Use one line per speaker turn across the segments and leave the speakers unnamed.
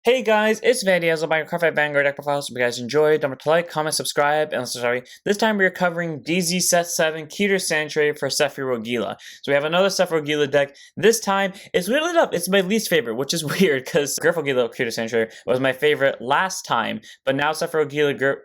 Hey guys, it's Vandy as my Minecraft Vanguard deck profiles. Hope you guys enjoyed. Don't forget to like, comment, subscribe, and this time we are covering DZ Set 7 Keter Sanctuary for Sephirogila. So we have another Sephirogila deck. This time, it's weirdly up. It's my least favorite, which is weird because Griffogila Keter Sanctuary was my favorite last time, but now Sephirogila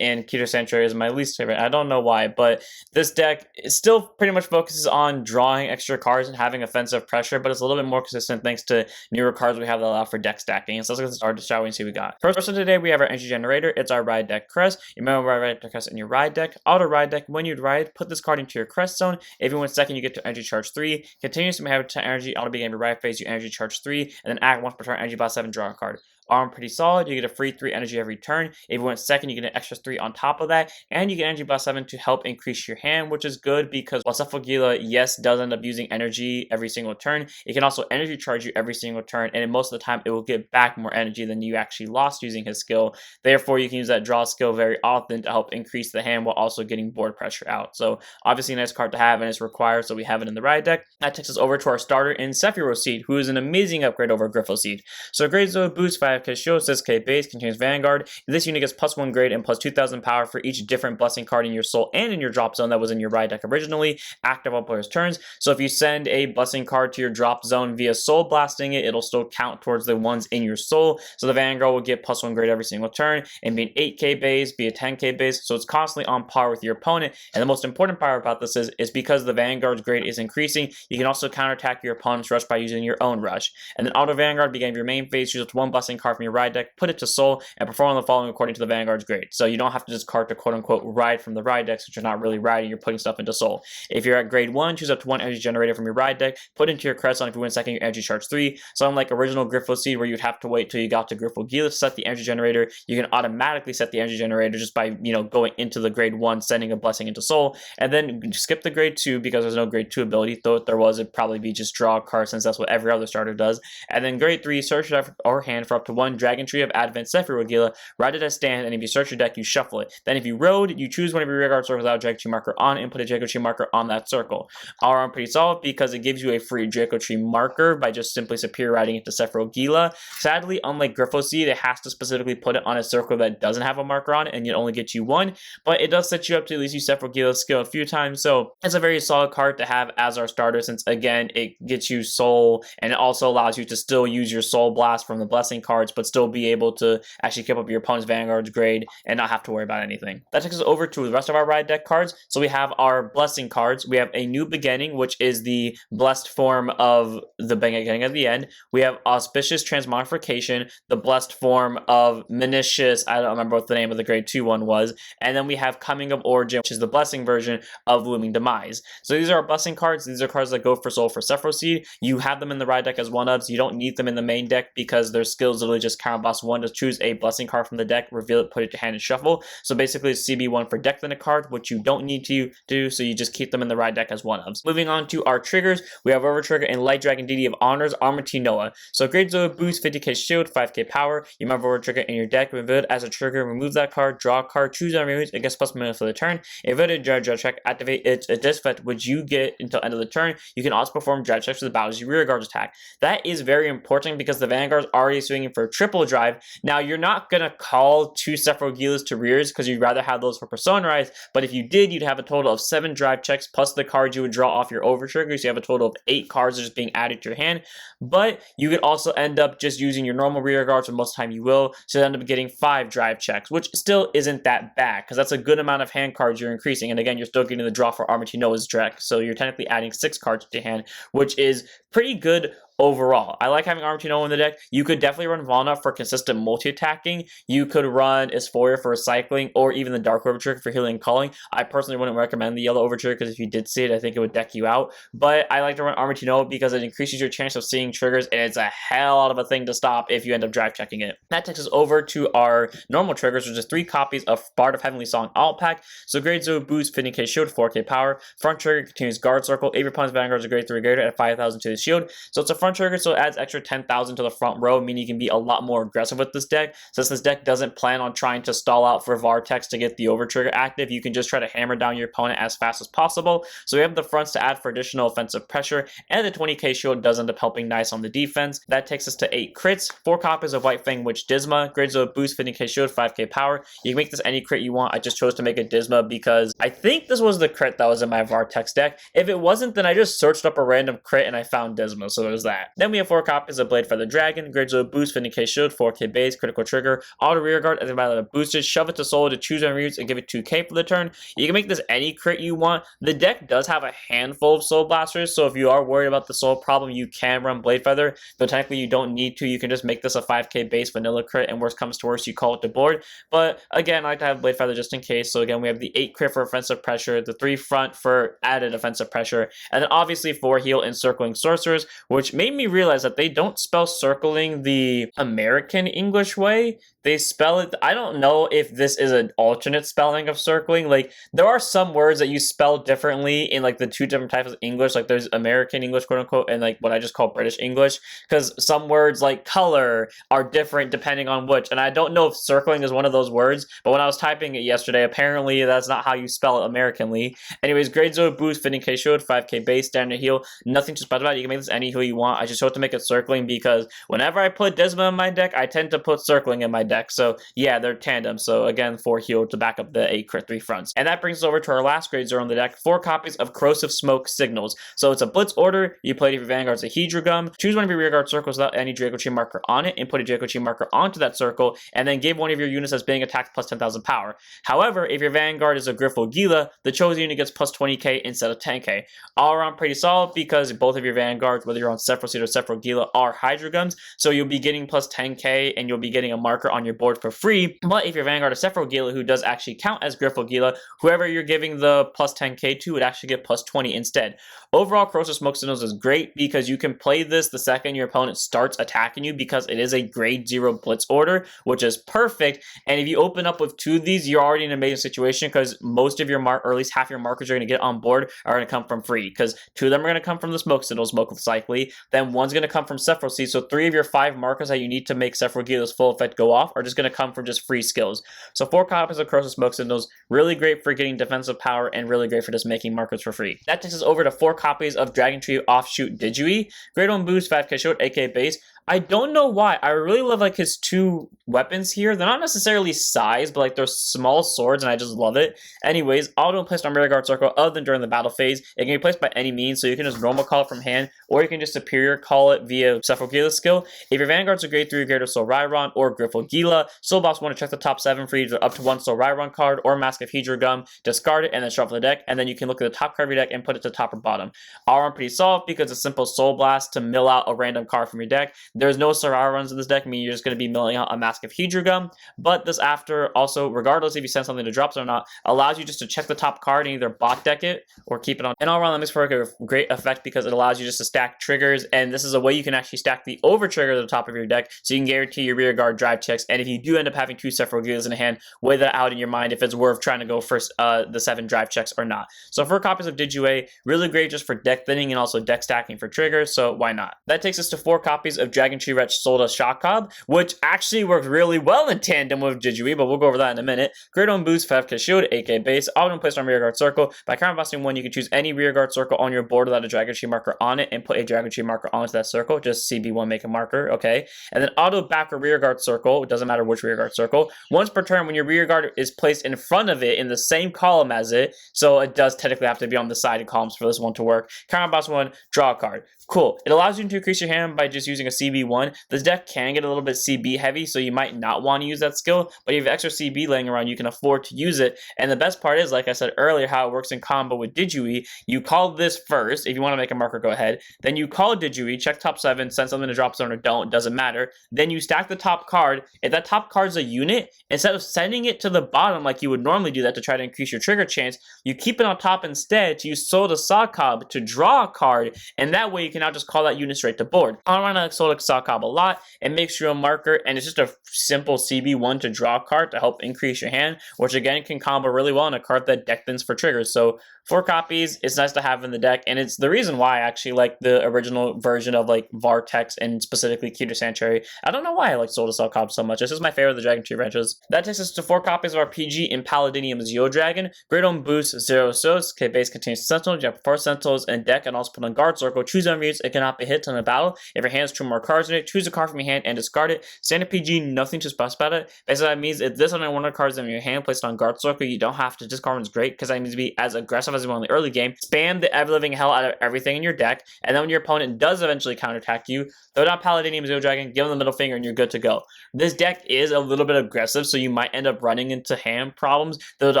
and Keter Sanctuary is my least favorite. I don't know why, but this deck still pretty much focuses on drawing extra cards and having offensive pressure, but it's a little bit more consistent thanks to newer cards we have that allow for deck stacking. So let's get started, shall we, and see what we got. First of today, we have our energy generator. It's our ride deck crest. You remember ride deck crest in your ride deck. Auto ride deck, when you ride, put this card into your crest zone. If you win second, you get to energy charge 3. Continuously have energy auto beginning of your ride phase, you energy charge 3, and then act once per turn, energy boss 7, draw a card. Arm pretty solid. You get a free 3 energy every turn. If you went second, you get an extra 3 on top of that, and you get energy plus 7 to help increase your hand, which is good because while Sephirogila, yes, does end up using energy every single turn, it can also energy charge you every single turn, and most of the time it will get back more energy than you actually lost using his skill. Therefore, you can use that draw skill very often to help increase the hand while also getting board pressure out. So obviously a nice card to have, and it's required, so we have it in the ride deck. That takes us over to our starter in Sephirogila, who is an amazing upgrade over Griffogila. So Great Zoe boost 5k shield, 6k base, contains Vanguard. This unit gets +1 grade and plus 2000 power for each different blessing card in your soul and in your drop zone that was in your ride deck originally, active on players' turns. So if you send a blessing card to your drop zone via soul blasting it, it'll still count towards the ones in your soul. So the Vanguard will get +1 grade every single turn and be an 8k base, be a 10k base. So it's constantly on par with your opponent. And the most important part about this is because the Vanguard's grade is increasing, you can also counterattack your opponent's rush by using your own rush. And then auto Vanguard, beginning of your main phase, choose one blessing card from your ride deck, put it to soul, and perform the following according to the Vanguard's grade. So you don't have to discard to quote-unquote ride from the ride decks, which you're not really riding, you're putting stuff into soul. If you're at grade 1, choose up to 1 energy generator from your ride deck, put into your crest zone. If you win second, your energy charge 3. So unlike original Griffogila, where you'd have to wait till you got to Griffogila to set the energy generator, you can automatically set the energy generator just by, going into the grade 1, sending a blessing into soul, and then skip the grade 2 because there's no grade 2 ability. Though if there was, it'd probably be just draw a card since that's what every other starter does. And then grade 3, search your deck or hand for up to 1 Dragon Tree of Advent Sephirogila, ride it as stand, and if you search your deck, you shuffle it. Then if you rode, you choose one of your rear guard circles without a Draco Tree marker on and put a Draco Tree marker on that circle. Our arm pretty solid because it gives you a free Draco Tree marker by just simply superior riding it to Sephirogila. Sadly, unlike Griffogila, it has to specifically put it on a circle that doesn't have a marker on it, and it only gets you 1, but it does set you up to at least use Sephirogila's skill a few times, so it's a very solid card to have as our starter since, again, it gets you soul, and it also allows you to still use your soul blast from the blessing cards, but still be able to actually keep up your opponent's Vanguard's grade and not have to worry about anything. That takes us over to the rest of our ride deck cards. So we have our blessing cards. We have a new beginning, which is the blessed form of the beginning of the end. We have auspicious transmogrification, the blessed form of Menicious, I don't remember what the name of the grade 2 one was, and then we have coming of origin, which is the blessing version of looming demise. So these are our blessing cards. These are cards that go for soul for Sephirogila. You have them in the ride deck as one-ups. You don't need them in the main deck because their skills literally just counter boss 1 to choose a blessing card from the deck, reveal it, put it to hand, and shuffle. So basically it's CB1 for deck then a card, which you don't need to do, so you just keep them in the ride deck as one-ups. Moving on to our triggers, we have Over Trigger and Light Dragon Deity of Honors, Armatinoa. So Great Zoe boost, 50k shield, 5k power. You have Over Trigger in your deck, reveal it as a trigger, remove that card, draw a card, choose on removes, it gets +1 for the turn. If it judge check, activate its effect, which you get until end of the turn. You can also perform drive checks for the battle's rear guard's attack. That is very important because the Vanguard's already swinging for triple drive. Now you're not gonna call 2 Sephirogilas to rears because you'd rather have those for Persona Rise, but if you did, you'd have a total of 7 drive checks plus the cards you would draw off your over trigger, so you have a total of 8 cards just being added to your hand. But you could also end up just using your normal rear guards, and most of the time you will, so you end up getting 5 drive checks, which still isn't that bad because that's a good amount of hand cards you're increasing, and again, you're still getting the draw for Armatinoa's deck, so you're technically adding 6 cards to your hand, which is pretty good overall. I like having Armatinoa in the deck. You could definitely run Valnut for consistent multi-attacking. You could run Esphoria for recycling, or even the Dark Overtrigger for healing and calling. I personally wouldn't recommend the Yellow Overtrigger because if you did see it, I think it would deck you out. But I like to run Armatinoa because it increases your chance of seeing triggers, and it's a hell of a thing to stop if you end up drive checking it. That takes us over to our normal triggers, which is 3 copies of Bard of Heavenly Song Alt Pack. So Great Zoe boost, 50k shield, 4k power. Front trigger continues guard circle. If your opponent's Vanguard's a grade 3 greater at 5,000 to the shield. So it's a front trigger, so it adds extra 10,000 to the front row, meaning you can be a lot more aggressive with this deck. Since this deck doesn't plan on trying to stall out for Vortex to get the over trigger active, you can just try to hammer down your opponent as fast as possible. So we have the fronts to add for additional offensive pressure, and the 20k shield does end up helping nice on the defense. That takes us to 8 crits, 4 copies of White Fang Witch Disma, grades of boost, 50k shield, 5k power. You can make this any crit you want. I just chose to make a Disma because I think this was the crit that was in my Vortex deck. If it wasn't, then I just searched up a random crit and I found Disma, so there's that. Then we have 4 copies of Blade Feather Dragon, grades of boost, 50k shield, 4k base, critical trigger, auto rear guard, and then by the boosted, shove it to soul to choose on routes and give it 2k for the turn. You can make this any crit you want. The deck does have a handful of soul blasters, so if you are worried about the soul problem, you can run Blade Feather, but technically you don't need to. You can just make this a 5k base vanilla crit, and worst comes to worst, you call it to board. But again, I like to have Blade Feather just in case. So again, we have the 8 crit for offensive pressure, the 3 front for added offensive pressure, and then obviously 4 heal and circling sorcerers, which made me realize that they don't spell circling the American English way. They spell it, I don't know if this is an alternate spelling of circling. Like, there are some words that you spell differently in like the 2 different types of English. Like there's American English, quote unquote, and like what I just call British English, because some words like color are different depending on which, and I don't know if circling is one of those words, but when I was typing it yesterday, apparently that's not how you spell it Americanly. Anyways, grade 0 boost, 50k shield, 5k base, standard heal, nothing to special about it. You can make this any heal you want. I just chose to make it circling because whenever I put Disma in my deck, I tend to put circling in my deck. So yeah, they're tandem. So again, 4 heal to back up the 8 crit 3 fronts. And that brings us over to our last grade 0 on the deck, 4 copies of Corrosive Smoke Signals. So it's a Blitz order. You play it if your Vanguard's a Hedra Gum. Choose one of your rearguard circles without any Draco Chain marker on it and put a Draco Chain marker onto that circle, and then give one of your units that's being attacked plus 10,000 power. However, if your Vanguard is a Sephirogila, the chosen unit gets plus 20k instead of 10k. All around pretty solid because both of your Vanguards, whether you're on Sephirogila or Sephirogila, are Hydra Gums, so you'll be getting plus 10k and you'll be getting a marker on your board for free. But if your Vanguard is Sephirogila, who does actually count as Sephirogila, whoever you're giving the plus 10k to would actually get plus 20 instead. Overall, Corrosive Smoke Signals is great because you can play this the second your opponent starts attacking you because it is a grade 0 Blitz order, which is perfect. And if you open up with 2 of these, you're already in an amazing situation because most of your or at least half your markers you're going to get on board are going to come from free, because 2 of them are going to come from the Smoke Signals, Smoke with Cycly, then 1's going to come from Sephirogila. So 3 of your 5 markers that you need to make Sephirogila's full effect go off are just going to come from just free skills. So 4 copies of Corrosive Smoke Signals, really great for getting defensive power and really great for just making markers for free. That takes us over to 4 copies of Dragon Tree Offshoot Digui, grade 1 boost, 5k shield, 8k base. I don't know why. I really love like his 2 weapons here. They're not necessarily size, but like they're small swords and I just love it. Anyways, auto placed on rear guard circle other than during the battle phase. It can be placed by any means, so you can just normal call it from hand, or you can just superior call it via Sephirogila skill. If your Vanguard's a grade 3 grade of Soul Rhyron or Sephirogila, Soul Boss want to check the top 7 for either up to 1 Soul Rhyron card or Mask of Hedra Gum, discard it and then shuffle the deck, and then you can look at the top card of your deck and put it to top or bottom. All around pretty solid because it's a simple Soul Blast to mill out a random card from your deck. There's no Sorara runs in this deck, meaning you're just going to be milling out a Mask of Hedra Gum, but this after also, regardless if you send something to drops or not, allows you just to check the top card and either bot deck it or keep it on. And all around that makes for a great effect because it allows you just to stack triggers, and this is a way you can actually stack the over trigger at the top of your deck, so you can guarantee your rear guard drive checks, and if you do end up having 2 Sephirogilas in hand, weigh that out in your mind if it's worth trying to go first the 7 drive checks or not. So 4 copies of Digui, really great just for deck thinning and also deck stacking for triggers, so why not? That takes us to 4 copies of Dragon Tree Wretch Solda Shock Cob, which actually works really well in tandem with Digui, but we'll go over that in a minute. Grade 1 boost, 5k shield, 8k base, auto placed on rear guard circle. By counter bossing 1, you can choose any rear guard circle on your board without a Dragon Tree marker on it and put a Dragon Tree marker onto that circle. Just CB1 make a marker, okay? And then auto back a rear guard circle, it doesn't matter which rear guard circle, once per turn when your rear guard is placed in front of it in the same column as it, so it does technically have to be on the side columns for this one to work. Counter boss 1, draw a card. Cool. It allows you to increase your hand by just using a CB1. This deck can get a little bit CB heavy, so you might not want to use that skill, but if you have extra CB laying around, you can afford to use it. And the best part is, like I said earlier, how it works in combo with Digui. You call this first. If you want to make a marker, go ahead. Then you call Digui, check top 7, send something to drop zone or don't, doesn't matter. Then you stack the top card. If that top card's a unit, instead of sending it to the bottom like you would normally do that to try to increase your trigger chance, you keep it on top instead to use Solda Shock Cob to draw a card, and that way you can now just call that unit straight to board. On around Solda Soul Cob a lot. It makes you a marker, and it's just a simple CB1 to draw a card to help increase your hand, which again can combo really well in a card that deck thins for triggers. So 4 copies, it's nice to have in the deck, and it's the reason why I actually like the original version of like Vartex and specifically Keter Sanctuary. I don't know why I like Soul to Soul Cob so much. This is my favorite of the Dragon Tree wrenches. That takes us to 4 copies of our PG in Paladinium Zeo Dragon. Great on boost, 0 souls. K base contains Sentinels. You have 4 Sentinels in deck and also put on Guard Circle. Choose on units. It cannot be hit in a battle. If your hand has 2 more cards in it, choose a card from your hand and discard it. Standard PG, nothing to special about it. Basically, that means if this one one of the cards in your hand placed on Guard Circle, you don't have to discard one's great because that means to be as aggressive as you want in the early game. Spam the ever-living hell out of everything in your deck, and then when your opponent does eventually counterattack you, throw down Paladinium Zeo Dragon, give them the middle finger, and you're good to go. This deck is a little bit aggressive, so you might end up running into hand problems. Though to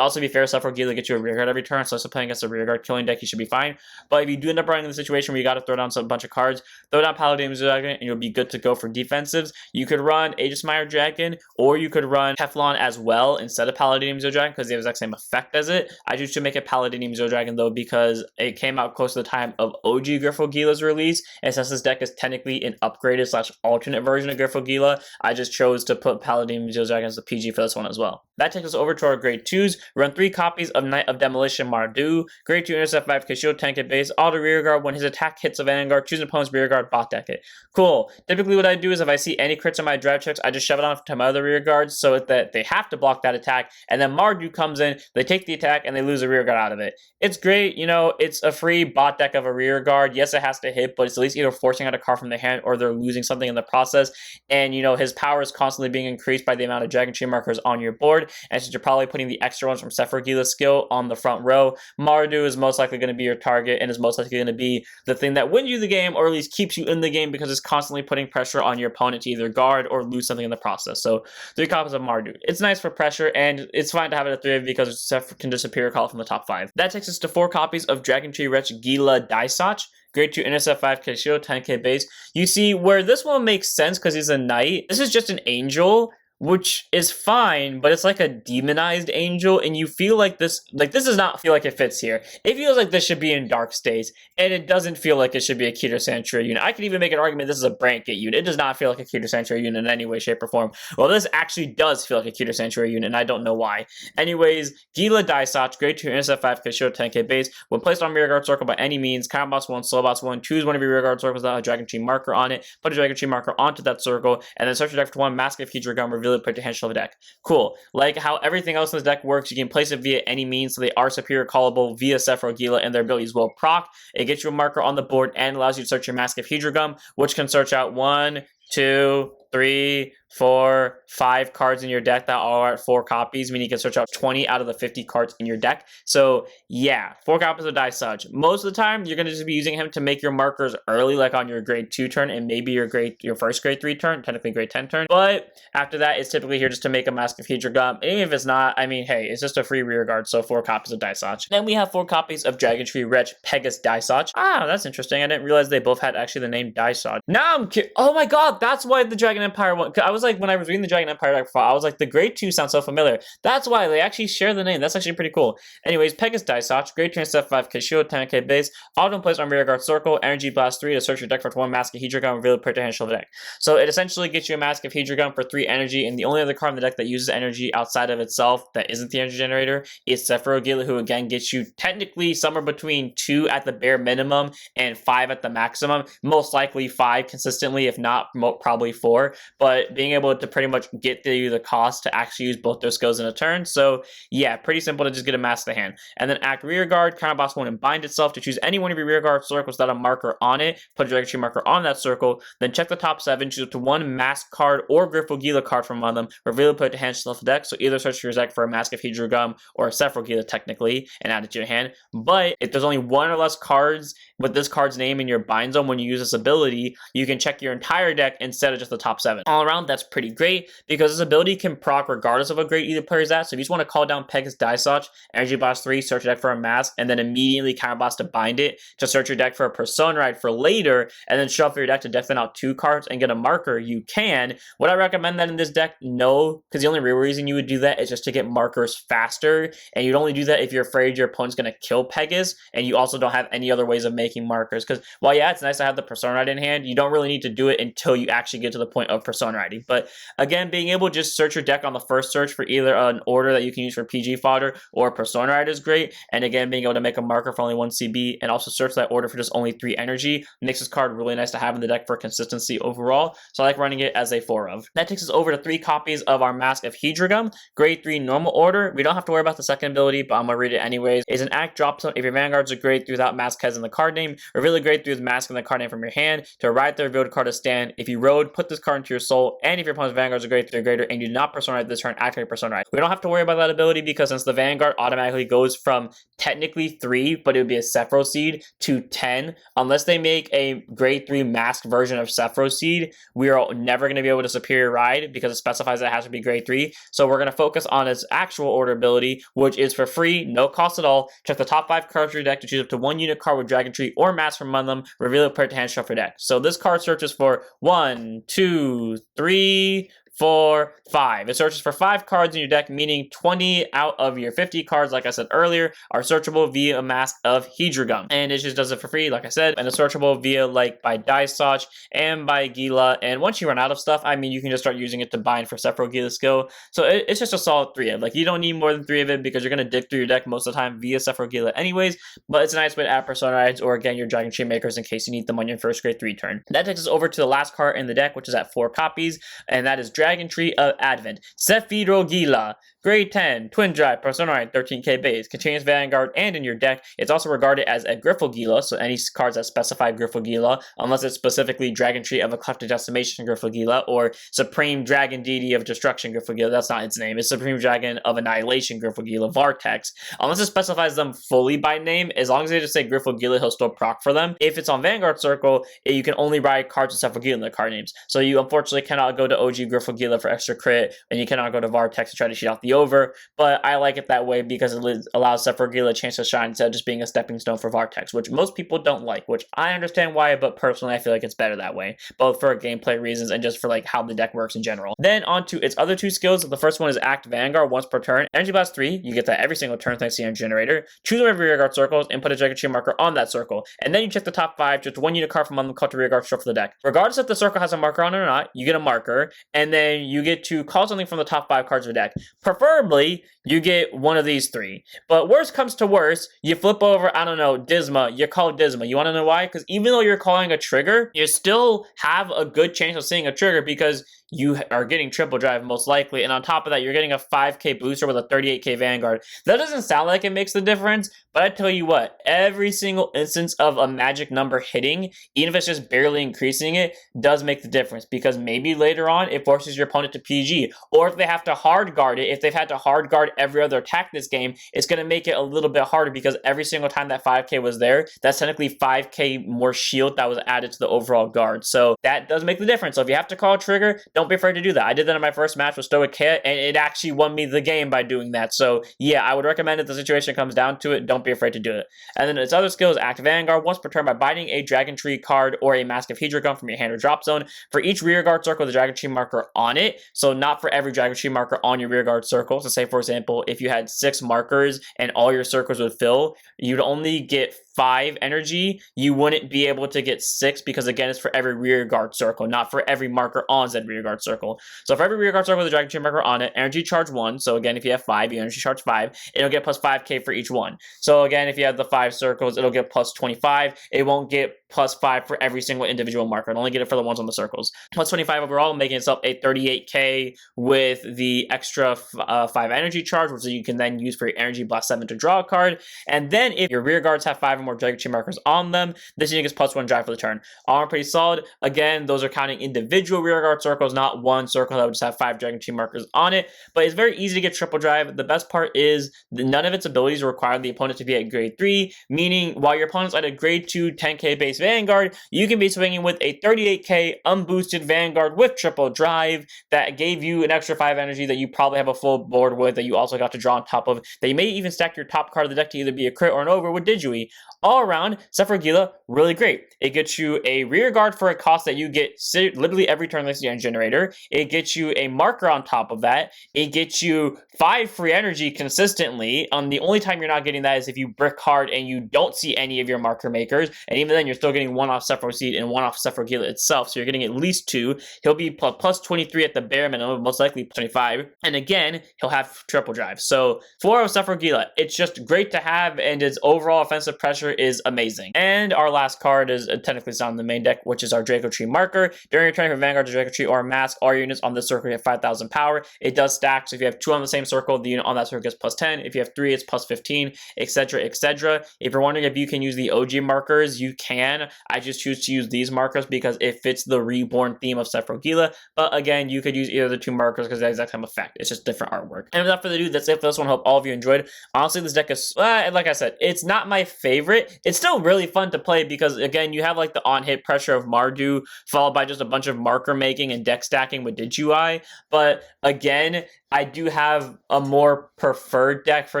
also be fair, Sephirogila get you a rearguard every turn, so if playing against a rearguard killing deck, you should be fine. But if you do end up running in the situation where you got to throw down a bunch of cards, throw down Paladinium Zeo Dragon, and you'll be good to go for defensives. You could run Aegis Mire Dragon, or you could run Teflon as well instead of Paladinium Zeo Dragon because they have the exact same effect as it. I choose to make it Paladinium Zeo Dragon though because it came out close to the time of OG Sephirogil's release, and since this deck is technically an upgraded / alternate version of Sephirogila, I just chose to put Paladinium Zeo Dragon as the PG for this one as well. That takes us over to our grade 2s. Run 3 copies of Knight of Demolition Mardu. Grade 2 intercept 5k shield, 10k base. Auto rearguard when his attack hits a vanguard. Choose an opponent's rearguard, bot deck it. Cool. Typically what I do is if I see any crits in my drive checks, I just shove it on to my other rearguards so that they have to block that attack. And then Mardu comes in, they take the attack, and they lose a rearguard out of it. It's great. You know, it's a free bot deck of a rearguard. Yes, it has to hit, but it's at least either forcing out a card from their hand or they're losing something in the process. And, you know, his power is constantly being increased by the amount of Dragon Tree markers on your board. And since you're probably putting the extra ones from Sephirogila's skill on the front row, Mardu is most likely going to be your target and is most likely going to be the thing that wins you the game or at least keeps you in the game because it's constantly putting pressure on your opponent to either guard or lose something in the process. So 3 copies of Mardu. It's nice for pressure and it's fine to have it at 3 because Seph can disappear call from the top 5. That takes us to 4 copies of Dragon Tree Wretch Gila Daisach. Grade 2 intercept 5k shield, 10k base. You see where this one makes sense because he's a knight. This is just an angel, which is fine, but it's like a demonized angel, and you feel like this does not feel like it fits here. It feels like this should be in Dark States, and it doesn't feel like it should be a Keter Sanctuary unit. I could even make an argument this is a Branket unit. It does not feel like a Keter Sanctuary unit in any way, shape, or form. Well, this actually does feel like a Keter Sanctuary unit, and I don't know why. Anyways, Gila Daisach, grade 2 intercept 5k shield, 10k base. When placed on rearguard circle by any means, Counter Boss 1, Slow Boss 1, choose one of your rearguard circles that have a Dragon Tree marker on it, put a Dragon Tree marker onto that circle, and then search your deck for 1 Mask of Hedra Gum, reveal it, put it to hand shelf of the deck. Cool. Like how everything else in this deck works, you can place it via any means, so they are superior callable via Sephirogila, and their abilities will proc. It gets you a marker on the board and allows you to search your Mask of Hedra Gum, which can search out 1, 2, 3, 4, 5 cards in your deck that are at 4 copies, meaning you can search out 20 out of the 50 cards in your deck. So yeah, 4 copies of Daisach. Most of the time, you're going to just be using him to make your markers early, like on your grade 2 turn and maybe your first grade 3 turn, technically grade 10 turn. But after that, it's typically here just to make a Mask of Hedra Gum. Even if it's not, I mean, hey, it's just a free rear guard, so 4 copies of Daisach. Then we have 4 copies of Dragon Tree Wretch Pegasus Daisach. Ah, that's interesting. I didn't realize they both had actually the name Daisach. Now I'm oh my god, that's why the Dragon Empire one. I was like, when I was reading the Dragon Empire deck before, I was like, the grade 2 sounds so familiar. That's why they actually share the name. That's actually pretty cool. Anyways, Pegasus Daisach, grade 2 intercept 5k shield, 10k base. Auto place on rearguard circle, energy blast 3 to search your deck for 1 Mask of Hedra Gum, reveal it, put it to hand shelf of the deck. So it essentially gets you a Mask of Hedra Gum for 3 energy, and the only other card in the deck that uses energy outside of itself that isn't the energy generator is Sephirogila, who again gets you technically somewhere between 2 at the bare minimum and 5 at the maximum. Most likely 5 consistently, if not probably 4. But being able to pretty much get you the cost to actually use both those skills in a turn. So yeah, pretty simple to just get a Mask of the hand. And then act rearguard, Counter Boss 1 and bind itself to choose any one of your rearguard circles that have a marker on it, put a Dragon Tree marker on that circle, then check the top 7, choose up to 1 Mask card or Sephirogila card from one of them, reveal it, put it to hand shelf of the deck. So either search your deck for a Mask of Hedra Gum or a Sephirogila technically and add it to your hand. But if there's only 1 or less cards with this card's name in your bind zone when you use this ability, you can check your entire deck instead of just the top 7. All around, that's pretty great because this ability can proc regardless of what grade either player is at. So if you just want to call down Pegasus Daisach, Energy Blast 3, search your deck for a Mask, and then immediately Counter Blast to bind it, to search your deck for a Persona Ride for later, and then shuffle your deck to deck out 2 cards and get a marker, you can. Would I recommend that in this deck? No, because the only real reason you would do that is just to get markers faster, and you'd only do that if you're afraid your opponent's going to kill Pegasus, and you also don't have any other ways of making markers. Because while yeah, it's nice to have the Persona Ride in hand, you don't really need to do it until you actually get to the point of Persona writing. But again, being able to just search your deck on the first search for either an order that you can use for PG fodder or Persona writer is great. And again, being able to make a marker for only 1 CB and also search that order for just only 3 energy makes this card really nice to have in the deck for consistency overall. So I like running it as a 4 of. That takes us over to 3 copies of our Mask of Hedrogum. Grade 3 normal order. We don't have to worry about the second ability, but I'm going to read it anyways. It's an act drop zone. If your Vanguard's a grade 3 without Mask has in the card name, reveal a grade 3 with Mask in the card name from your hand. To ride the revealed card to stand. If you rode, put this card into your soul. And if your opponent's Vanguard's a grade 3 or greater and you did not Persona write this turn, activate Persona write. We don't have to worry about that ability because since the Vanguard automatically goes from technically 3, but it would be a Sephiro Seed, to 10, unless they make a grade 3 masked version of Sephiro Seed, we are never going to be able to superior ride because it specifies that it has to be grade 3. So we're going to focus on its actual order ability, which is for free, no cost at all. Check the top 5 cards of your deck to choose up to 1 unit card with Dragon Tree or Mask from among them. Reveal it, put it to hand, shuffle your deck. So this card searches for 1, 2, 3, 4, 5. It searches for 5 cards in your deck, meaning 20 out of your 50 cards, like I said earlier, are searchable via a Mask of Hedrogum. And it just does it for free, like I said, and it's searchable via like by Daisoch and by Gila. And once you run out of stuff, I mean, you can just start using it to bind for Sephirogila skill. So it's just a solid 3 of. Like, you don't need more than 3 of it because you're going to dig through your deck most of the time via Sephirogila anyways, but it's a nice way to add Persona rides or again your Dragon Tree makers in case you need them on your first grade 3 turn. That takes us over to the last card in the deck, which is at 4 copies, and that is Dragon Tree of Advent. Sephirogila. Grade 10, Twin Drive, Persona Write, 13k base, contains Vanguard and in your deck. It's also regarded as a Griffogila, so any cards that specify Griffogila, unless it's specifically Dragon Tree of Eclectic Decimation Griffogila, or Supreme Dragon Deity of Destruction Griffogila, that's not its name, it's Supreme Dragon of Annihilation Griffogila, Vartex. Unless it specifies them fully by name, as long as they just say Griffogila, he'll still proc for them. If it's on Vanguard Circle, you can only ride cards with Sephirogila in the card names. So you unfortunately cannot go to OG Griffogila for extra crit, and you cannot go to Vartex to try to shoot out the over, but I like it that way because it allows Sephirogila a chance to shine instead of just being a stepping stone for Vartex, which most people don't like, which I understand why, but personally I feel like it's better that way, both for gameplay reasons and just for like how the deck works in general. Then on to its other 2 skills. The first one is Act Vanguard once per turn. Energy Blast 3, you get that every single turn thanks to your generator. Choose one of your rearguard circles and put a Dragon Tree marker on that circle, and then you check the top 5, just 1 unit card from among them called to rearguard shuffle the deck. Regardless if the circle has a marker on it or not, you get a marker, and then you get to call something from the top 5 cards of the deck. Preferably, you get one of these 3. But worst comes to worst, you flip over, I don't know, Disma, you call Disma. You want to know why? Because even though you're calling a trigger, you still have a good chance of seeing a trigger because you are getting triple drive most likely, and on top of that, you're getting a 5k booster with a 38k Vanguard. That doesn't sound like it makes the difference, but I tell you what, every single instance of a magic number hitting, even if it's just barely increasing it, does make the difference, because maybe later on, it forces your opponent to PG, or if they have to hard guard it, if they've had to hard guard every other attack this game, it's going to make it a little bit harder, because every single time that 5k was there, that's technically 5k more shield that was added to the overall guard, so that does make the difference. So if you have to call a trigger, don't be afraid to do that. I did that in my first match with Stoic Cat, and it actually won me the game by doing that. So yeah, I would recommend if the situation comes down to it, don't be afraid to do it. And then its other skill is Act Vanguard once per turn by binding a Dragon Tree card or a Mask of Hedrogum from your hand or drop zone for each rearguard circle with a Dragon Tree marker on it. So not for every Dragon Tree marker on your rearguard circle. So say for example, if you had 6 markers and all your circles would fill, you'd only get 5 energy. You wouldn't be able to get 6 because again, it's for every rearguard circle, not for every marker on said rearguard circle. So for every rearguard circle with a Dragon Tree marker on it, energy charge 1. So again, if you have 5, you energy charge 5. It'll get plus 5k for each one. So again, if you have the 5 circles, it'll get plus 25. It won't get plus 5 for every single individual marker. It'll only get it for the ones on the circles. Plus 25 overall, making itself a 38k with the extra 5 energy charge, which you can then use for your energy blast 7 to draw a card. And then if your rear guards have 5 or more Dragon Tree markers on them, this unit gets plus 1 drive for the turn. All pretty solid. Again, those are counting individual rear guard circles, not one circle that would just have 5 Dragon Tree markers on it. But it's very easy to get triple drive. The best part is none of its abilities require the opponent to be at grade 3, meaning while your opponent's at a grade 2 10k base Vanguard, you can be swinging with a 38k unboosted Vanguard with triple drive that gave you an extra 5 energy that you probably have a full board with, that you also got to draw on top of, that you may even stack your top card of the deck to either be a crit or an over with Digui. All around, Sephirogila, really great. It gets you a rear guard for a cost that you get literally every turn this end generator. It gets you a marker on top of that. It gets you 5 free energy consistently. The only time you're not getting that is if you brick hard and you don't see any of your marker makers, and even then you're still getting one off Sephiro Seed and one off Sephirogila itself, so you're getting at least 2. He'll be plus 23 at the bare minimum, most likely 25. And again, he'll have triple drive. So 4 of Sephirogila, it's just great to have, and his overall offensive pressure is amazing. And our last card is technically it's on the main deck, which is our Draco Tree marker. During your turn for Vanguard, Draco Tree, or Mask, all your units on this circle get 5,000 power. It does stack, so if you have 2 on the same circle, the unit on that circle gets plus 10. If you have 3, it's plus 15, etc., etc. If you're wondering if you can use the OG markers, you can. I just choose to use these markers because it fits the reborn theme of Sephirogila. But again, you could use either of the 2 markers because the exact same effect. It's just different artwork. And without further ado, that's it for this one. Hope all of you enjoyed. Honestly, this deck is, like I said, it's not my favorite. It's still really fun to play because, again, you have like the on-hit pressure of Mardu, followed by just a bunch of marker making and deck stacking with Digui. But again, I do have a more preferred deck for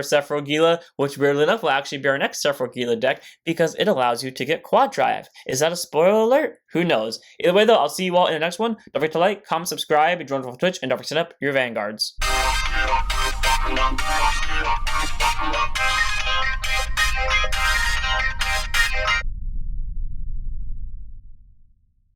Sephirogila, which weirdly enough will actually be our next Sephirogila deck because it allows you to get quad drive. Is that a spoiler alert? Who knows? Either way though, I'll see you all in the next one. Don't forget to like, comment, subscribe, and join us on Twitch, and don't forget to set up your Vanguards.